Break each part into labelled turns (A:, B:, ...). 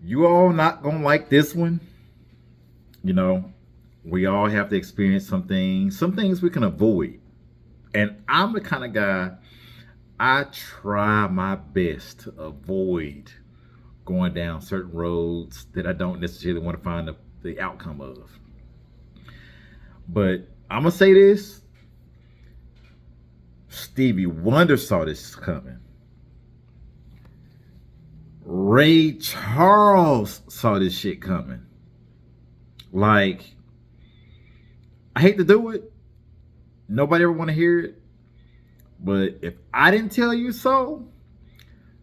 A: You all not gonna like this one. You know, we all have to experience some things. Some things we can avoid. And I'm the kind of guy, I try my best to avoid going down certain roads that I don't necessarily want to find the outcome of. But I'm gonna say this: Stevie Wonder saw this coming. Ray Charles saw this shit coming. Like, I hate to do it. Nobody ever want to hear it. But if I didn't tell you so,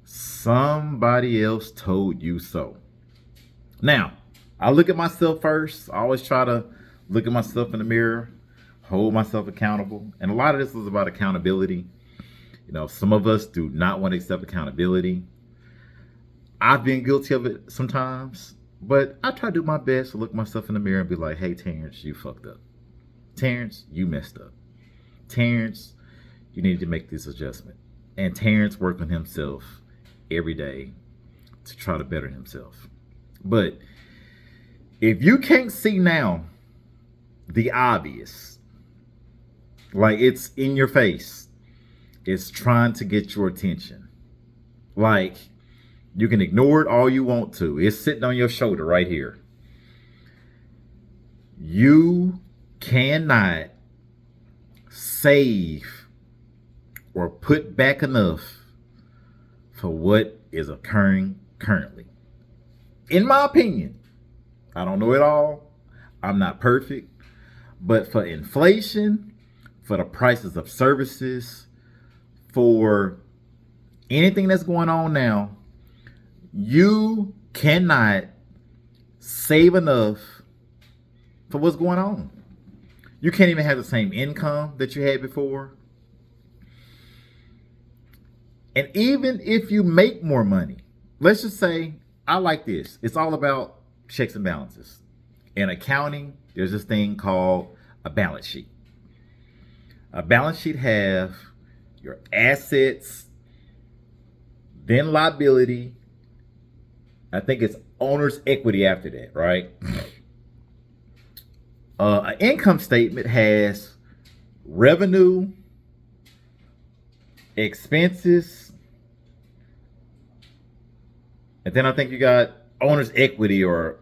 A: somebody else told you so. Now, I look at myself first. I always try to look at myself in the mirror, hold myself accountable. And a lot of this was about accountability. You know, some of us do not want to accept accountability. I've been guilty of it sometimes, but I try to do my best to look myself in the mirror and be like, hey, Terrence, you fucked up. Terrence, you messed up. Terrence, you need to make this adjustment. And Terrence worked on himself every day to try to better himself. But if you can't see now the obvious, like it's in your face, it's trying to get your attention. Like, you can ignore it all you want to. It's sitting on your shoulder right here. You cannot save or put back enough for what is occurring currently. In my opinion, I don't know it all. I'm not perfect. But for inflation, for the prices of services, for anything that's going on now, you cannot save enough for what's going on. You can't even have the same income that you had before. And even if you make more money, let's just say, I like this. It's all about checks and balances. In accounting, there's this thing called a balance sheet. A balance sheet have your assets, then liability. I think it's owner's equity after that, right? An income statement has revenue, expenses, and then I think you got owner's equity or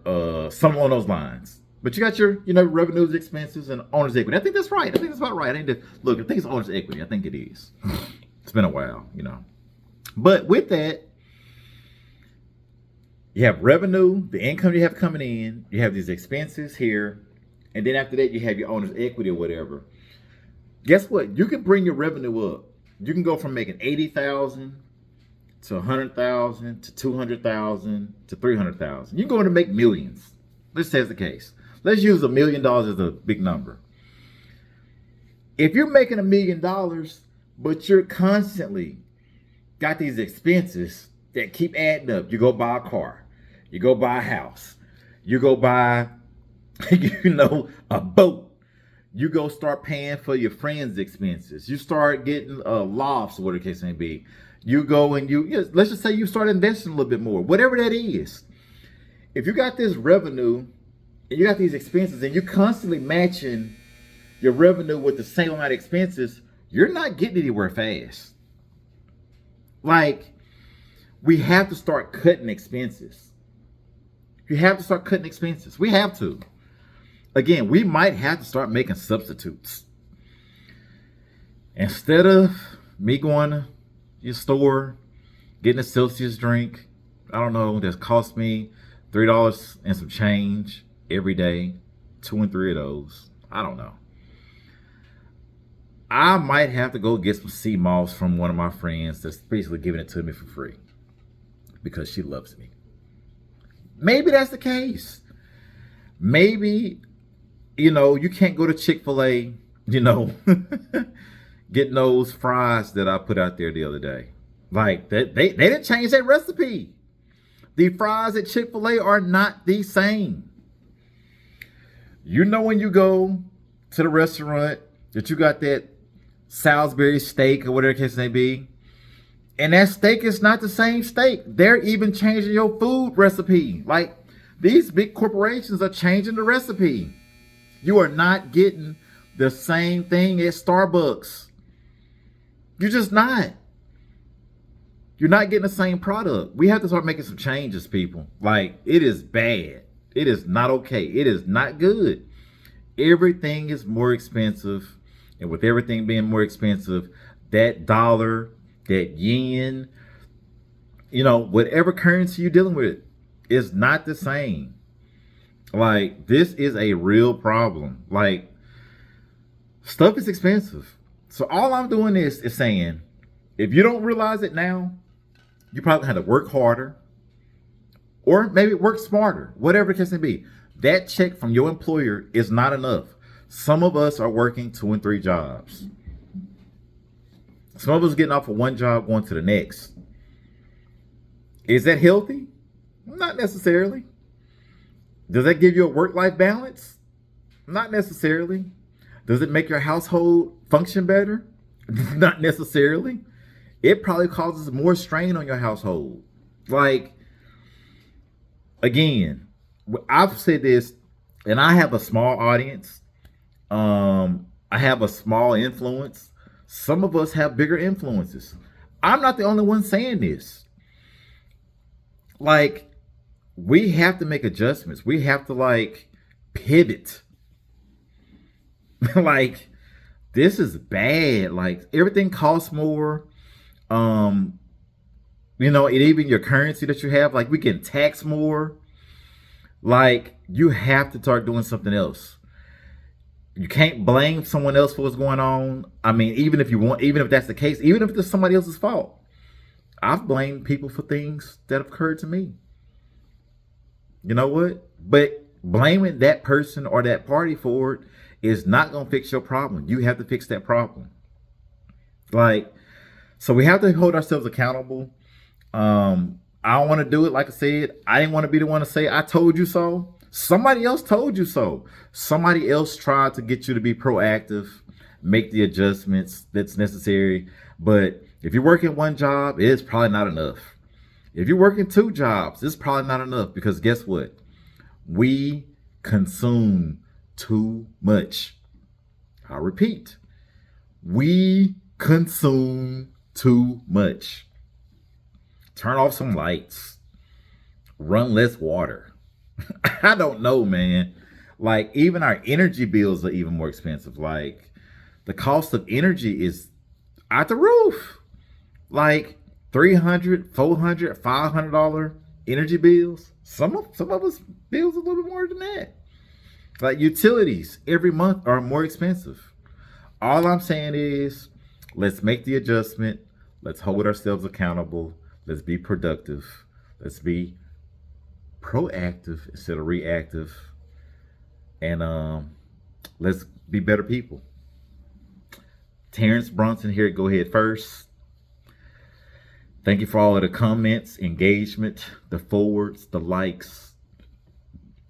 A: something along those lines. But you got your, revenues, expenses, and owner's equity. I think that's right. I think that's about right. I need to look. I think it's owner's equity. I think it is. It's been a while, But with that, you have revenue, the income you have coming in. You have these expenses here. And then after that, you have your owner's equity or whatever. Guess what? You can bring your revenue up. You can go from making 80,000 to 100,000 to 200,000 to 300,000. You're going to make millions. Let's say it's the case. Let's use $1 million as a big number. If you're making $1 million, but you're constantly got these expenses that keep adding up. You go buy a car. You go buy a house. You go buy, a boat. You go start paying for your friends' expenses. You start getting lofts, whatever the case may be. You go and let's just say you start investing a little bit more, whatever that is. If you got this revenue and you got these expenses and you're constantly matching your revenue with the same amount of expenses, you're not getting anywhere fast. Like, we have to start cutting expenses. You have to start cutting expenses. We have to. Again, we might have to start making substitutes. Instead of me going to your store, getting a Celsius drink, I don't know, that cost me $3 and some change every day, 2 and 3 of those. I don't know. I might have to go get some sea moss from one of my friends that's basically giving it to me for free because she loves me. Maybe that's the case. Maybe, you can't go to Chick-fil-A, getting those fries that I put out there the other day. Like, they didn't change that recipe. The fries at Chick-fil-A are not the same. When you go to the restaurant that you got that Salisbury steak or whatever the case may be, And that steak is not the same steak. They're even changing your food recipe. Like, these big corporations are changing the recipe. You are not getting the same thing at Starbucks. You're just not. You're not getting the same product. We have to start making some changes, people. Like, it is bad. It is not okay. It is not good. Everything is more expensive. And with everything being more expensive, that dollar, that yen, whatever currency you're dealing with is not the same. Like, this is a real problem. Like, stuff is expensive. So all I'm doing is saying, if you don't realize it now, you probably have to work harder or maybe work smarter, whatever the case may be. That check from your employer is not enough. Some of us are working 2 and 3 jobs. Some of us getting off of one job, going to the next. Is that healthy? Not necessarily. Does that give you a work-life balance? Not necessarily. Does it make your household function better? Not necessarily. It probably causes more strain on your household. Like, again, I've said this, and I have a small audience. I have a small influence. Some of us have bigger influences. I'm not the only one saying this. Like, we have to make adjustments. We have to, pivot. Like, this is bad. Like, everything costs more. And even your currency that you have, like, we can tax more. Like, you have to start doing something else. You can't blame someone else for what's going on. I mean, even if that's the case, even if it's somebody else's fault. I've blamed people for things that have occurred to me. You know what? But blaming that person or that party for it is not going to fix your problem. You have to fix that problem. So we have to hold ourselves accountable. I don't want to do it. Like I said, I didn't want to be the one to say, I told you so. Somebody else told you so. Somebody else tried to get you to be proactive, make the adjustments that's necessary. But if you're working one job, it's probably not enough. If you're working 2 jobs, it's probably not enough, because guess what? We consume too much. I'll repeat. We consume too much. Turn off some lights. Run less water. I don't know, man. Like, even our energy bills are even more expensive. Like, the cost of energy is out the roof. Like, $300, $400, $500 energy bills. Some of us bills a little bit more than that. Like, utilities every month are more expensive. All I'm saying is, let's make the adjustment. Let's hold ourselves accountable. Let's be productive. Let's be proactive instead of reactive. And let's be better people. Terrence Brunson here. Go ahead first. Thank you for all of the comments, engagement, the forwards, the likes,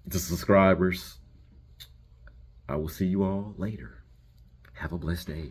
A: the subscribers. I will see you all later. Have a blessed day.